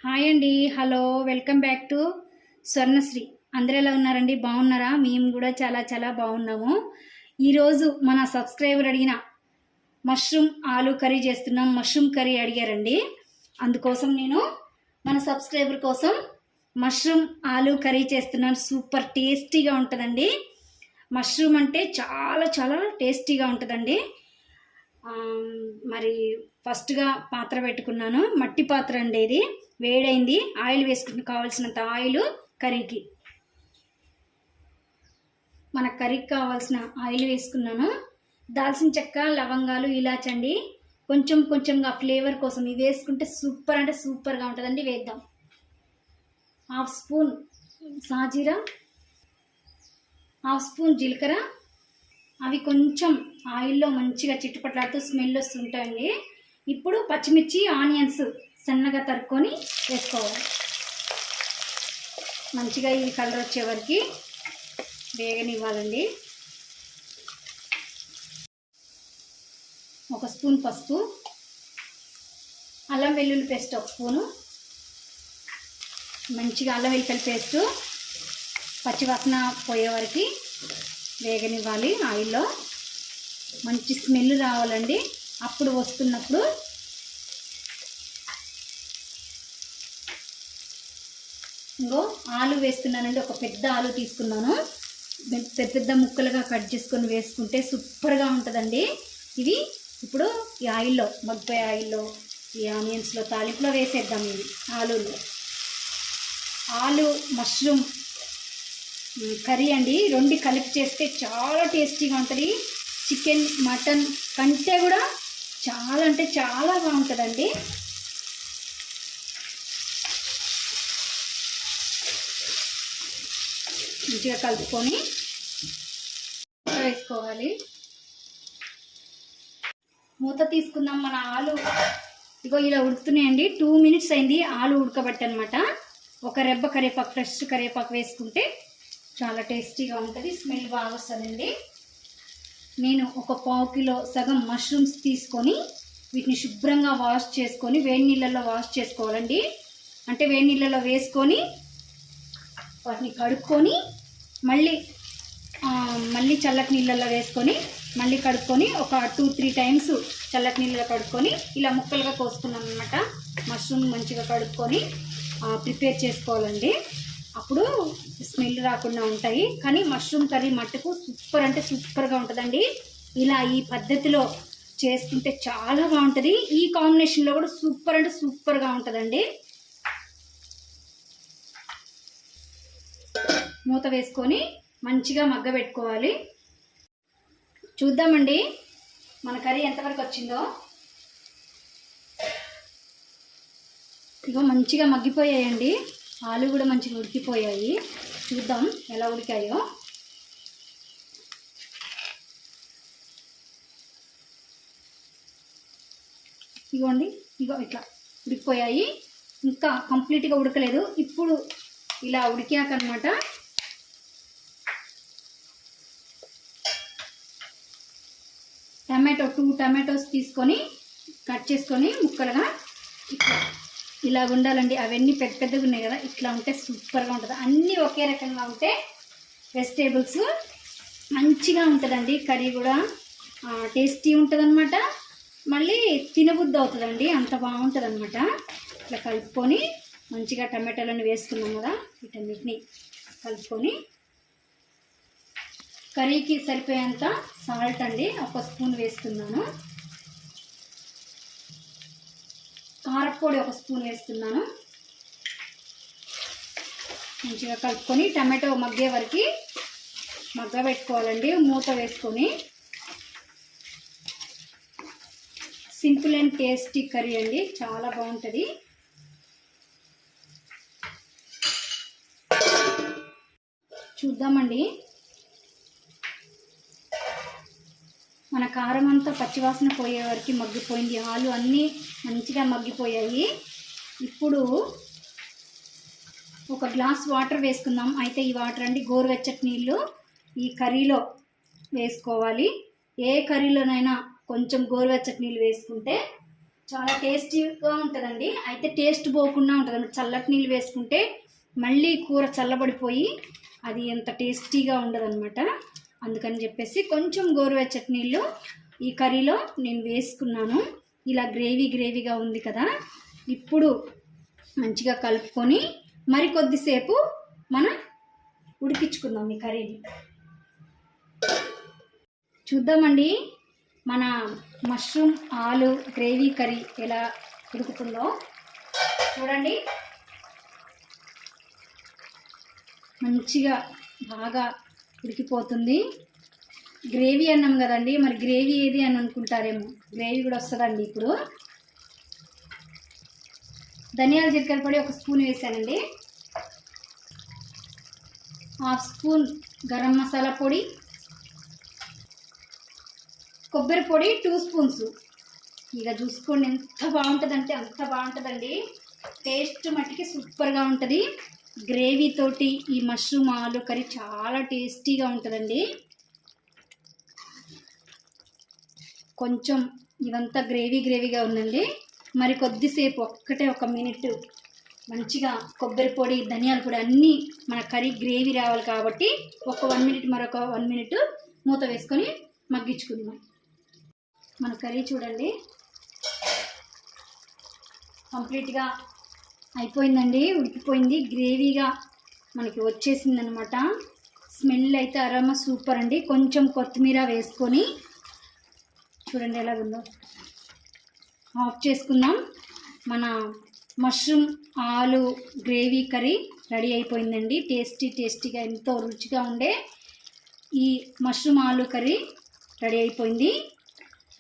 Hi అండి, hello, welcome back to Swarnasri. అందరూ ఎలా ఉన్నారండి? బాగున్నారా? మేము కూడా చాలా చాలా బాగున్నాము. ఈరోజు మన సబ్స్క్రైబర్ అడిగిన మష్రూమ్ ఆలు కర్రీ చేస్తున్నాం. మష్రూమ్ కర్రీ అడిగారండి, అందుకోసం నేను మన సబ్స్క్రైబర్ కోసం మష్రూమ్ ఆలు కర్రీ చేస్తున్నాను. సూపర్ టేస్టీగా ఉంటుందండి. మష్రూమ్ అంటే చాలా చాలా టేస్టీగా ఉంటుందండి. మరి ఫస్ట్గా పాత్ర పెట్టుకున్నాను. మట్టి పాత్ర అండి, ఇది వేడైంది. ఆయిల్ వేసుకుని కావాల్సినంత ఆయిల్ కర్రీకి, మన కర్రీకి కావాల్సిన ఆయిల్ వేసుకున్నాను. దాల్చిన చెక్క, లవంగాలు, ఇలాచండి కొంచెం కొంచెంగా ఫ్లేవర్ కోసం ఇవి వేసుకుంటే సూపర్ అంటే సూపర్గా ఉంటుందండి. వేద్దాం. 1/2 స్పూన్ సాజీరా, 1/2 స్పూన్ జీలకర్ర. అవి కొంచెం ఆయిల్లో మంచిగా చిట్టుపట్లాడుతూ స్మెల్ వస్తుంటాయండి. ఇప్పుడు పచ్చిమిర్చి, ఆనియన్స్ సన్నగా తరుక్కొని వేసుకోవాలి. మంచిగా ఇవి కలర్ వచ్చే వరకు వేగనివ్వాలండి. 1 స్పూన్ పసుపు, అల్లం వెల్లుల్లి పేస్ట్ 1 స్పూను. మంచిగా అల్లం వెల్లుల్లి పేస్ట్ పచ్చివాసన పోయే వరకు వేగనివ్వాలి. ఆయిల్లో మంచి స్మెల్ రావాలండి. అప్పుడు వస్తున్నప్పుడు ఇంకో ఆలు వేస్తున్నానండి. ఒక పెద్ద ఆలు తీసుకున్నాను. పెద్ద పెద్ద ముక్కలుగా కట్ చేసుకొని వేసుకుంటే సూపర్గా ఉంటుందండి. ఇవి ఇప్పుడు ఈ ఆయిల్లో, మగ్గిపోయే ఆయిల్లో, ఈ ఆనియన్స్లో, తాలింపులో వేసేద్దాం. ఇవి ఆలు మష్రూమ్ కర్రీ అండి. రెండు కలిపి చేస్తే చాలా టేస్టీగా ఉంటుంది. చికెన్, మటన్ కంటే కూడా చాలా అంటే చాలా బాగుంటుందండి. మంచిగా కలుపుకొని వేసుకోవాలి. మూత తీసుకుందాం. మన ఆలు ఇగో ఇలా ఉడుకుతున్నాయండి. 2 మినిట్స్ అయింది ఆలు ఉడకబట్టి అనమాట. ఒక రెబ్బ కరివేపాకు, ఫ్రెష్ కరివేపాకు వేసుకుంటే చాలా టేస్టీగా ఉంటుంది. స్మెల్ బాగా వస్తుందండి. నేను ఒక 1/4 కిలో సగం మష్రూమ్స్ తీసుకొని వీటిని శుభ్రంగా వాష్ చేసుకొని వేడి నీళ్ళల్లో వాష్ చేసుకోవాలండి. అంటే వేడి నీళ్ళలో వేసుకొని వాటిని కడుక్కొని మళ్ళీ చల్లటి నీళ్ళల్లో వేసుకొని మళ్ళీ కడుక్కొని ఒక 2-3 టైమ్స్ చల్లటి నీళ్ళలో కడుక్కొని ఇలా ముక్కలుగా కోసుకున్నాం అనమాట. మష్రూమ్ మంచిగా కడుక్కొని ప్రిపేర్ చేసుకోవాలండి. అప్పుడు స్మెల్ రాకుండా ఉంటాయి. కానీ మష్రూమ్ కర్రీ మట్టుకు సూపర్ అంటే సూపర్గా ఉంటుందండి. ఇలా ఈ పద్ధతిలో చేసుకుంటే చాలా బాగుంటుంది. ఈ కాంబినేషన్లో కూడా సూపర్ అంటే సూపర్గా ఉంటుందండి. మూత వేసుకొని మంచిగా మగ్గబెట్టుకోవాలి. చూద్దామండి మన కర్రీ ఎంతవరకు వచ్చిందో. ఇగో మంచిగా మగ్గిపోయాయండి. ఆలు కూడా మంచిగా ఉడికిపోయాయి. చూద్దాం ఎలా ఉడికాయో. ఇగోండి, ఇగో ఇట్లా ఉడికిపోయాయి. ఇంకా కంప్లీట్గా ఉడకలేదు. ఇప్పుడు ఇలా ఉడికాక అనమాట టమాటో 2 టమాటోస్ తీసుకొని కట్ చేసుకొని ముక్కలుగా ఇలా ఉండాలండి. అవన్నీ పెద్ద పెద్దగా ఉన్నాయి కదా, ఇట్లా ఉంటే సూపర్గా ఉంటుంది. అన్నీ ఒకే రకంగా ఉంటే వెజిటేబుల్స్ మంచిగా ఉంటుందండి. కర్రీ కూడా టేస్టీ ఉంటుంది అనమాట. మళ్ళీ తినబుద్ధి అవుతుందండి, అంత బాగుంటుంది అనమాట. ఇట్లా కలుపుకొని మంచిగా టమాటాలను వేసుకున్నాం కదా, వీటన్నిటిని కలుపుకొని కర్రీకి సరిపోయేంత సాల్ట్ అండి 1 స్పూన్ వేస్తున్నాను. కారపొడి 1 స్పూన్ వేస్తున్నాను. మంచిగా కలుపుకొని టమాటో మగ్గే వరకు మగ్గబెట్టుకోవాలండి. మూత వేసుకొని సింపుల్ అండ్ టేస్టీ కర్రీ అండి, చాలా బాగుంటుంది. చూద్దామండి. మన కారం అంతా పచ్చివాసన పోయే వరకు మగ్గిపోయింది. ఆలు అన్నీ మంచిగా మగ్గిపోయాయి. ఇప్పుడు ఒక గ్లాస్ వాటర్ వేసుకుందాం. అయితే ఈ వాటర్ అండి గోరువెచ్చటి నీళ్ళు ఈ కర్రీలో వేసుకోవాలి. ఏ కర్రీలోనైనా కొంచెం గోరువెచ్చటి నీళ్ళు వేసుకుంటే చాలా టేస్టీగా ఉంటుందండి. అయితే టేస్ట్ పోకుండా ఉంటుంది. చల్లటి నీళ్ళు వేసుకుంటే మళ్ళీ కూర చల్లబడిపోయి అది ఎంత టేస్టీగా ఉండదన్నమాట. అందుకని చెప్పేసి కొంచెం గోరువెచ్చటి నీళ్ళు ఈ కర్రీలో నేను వేసుకున్నాను. ఇలా గ్రేవీగా ఉంది కదా, ఇప్పుడు మంచిగా కలుపుకొని మరికొద్దిసేపు మనం ఉడికించుకుందాం ఈ కర్రీని. చూద్దామండి మన మష్రూమ్ ఆలు గ్రేవీ కర్రీ ఎలా ఉడుకుతుందో. చూడండి, మంచిగా బాగా ఉడికిపోతుంది. గ్రేవీ అన్నాం కదండి, మరి గ్రేవీ ఏది అని అనుకుంటారేమో, గ్రేవీ కూడా వస్తుందండి. ఇప్పుడు ధనియాల జీలకర్ర పొడి 1 స్పూన్ వేసానండి. 1/2 స్పూన్ గరం మసాలా పొడి, కొబ్బరి పొడి 2 స్పూన్స్. ఇక చూసుకోండి ఎంత బాగుంటుందంటే అంత బాగుంటుందండి. టేస్ట్ మట్టికి సూపర్గా ఉంటుంది. గ్రేవీ తోటి ఈ మష్రూమ్ ఆలు కర్రీ చాలా టేస్టీగా ఉంటుందండి. కొంచెం ఇదంతా గ్రేవీగా ఉందండి. మరి కొద్దిసేపు ఒక్కటే 1 మినిట్ మంచిగా కొబ్బరి పొడి ధనియాల పొడి అన్నీ మన కర్రీ గ్రేవీ రావాలి కాబట్టి ఒక 1 మినిట్ మరొక 1 మినిట్ మూత వేసుకొని మగ్గించుకుందాం. మన కర్రీ చూడండి కంప్లీట్గా అయిపోయిందండి, ఉడికిపోయింది, గ్రేవీగా మనకి వచ్చేసిందనమాట. స్మెల్ అయితే అరోమా సూపర్ అండి. కొంచెం కొత్తిమీర వేసుకొని చూడండి ఎలాగుందో. ఆఫ్ చేసుకుందాం. మన మష్రూమ్ ఆలు గ్రేవీ కర్రీ రెడీ అయిపోయిందండి. టేస్టీగా ఎంతో రుచిగా ఉండే ఈ మష్రూమ్ ఆలు కర్రీ రెడీ అయిపోయింది.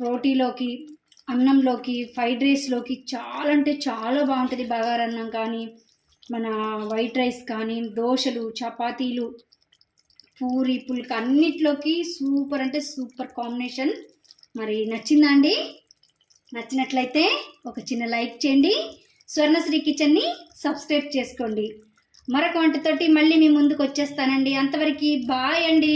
రోటీలోకి, అన్నంలోకి, ఫ్రైడ్ రైస్లోకి చాలా అంటే చాలా బాగుంటుంది. బగారన్నం కానీ, మన వైట్ రైస్ కానీ, దోశలు, చపాతీలు, పూరి, పుల్క అన్నిట్లోకి సూపర్ అంటే సూపర్ కాంబినేషన్. మరి నచ్చిందా అండి? నచ్చినట్లయితే ఒక చిన్న లైక్ చేయండి. స్వర్ణశ్రీ కిచెన్ని సబ్స్క్రైబ్ చేసుకోండి. మరొక వంటతోటి మళ్ళీ మీ ముందుకు వచ్చేస్తానండి. అంతవరకు బాయ్ అండి.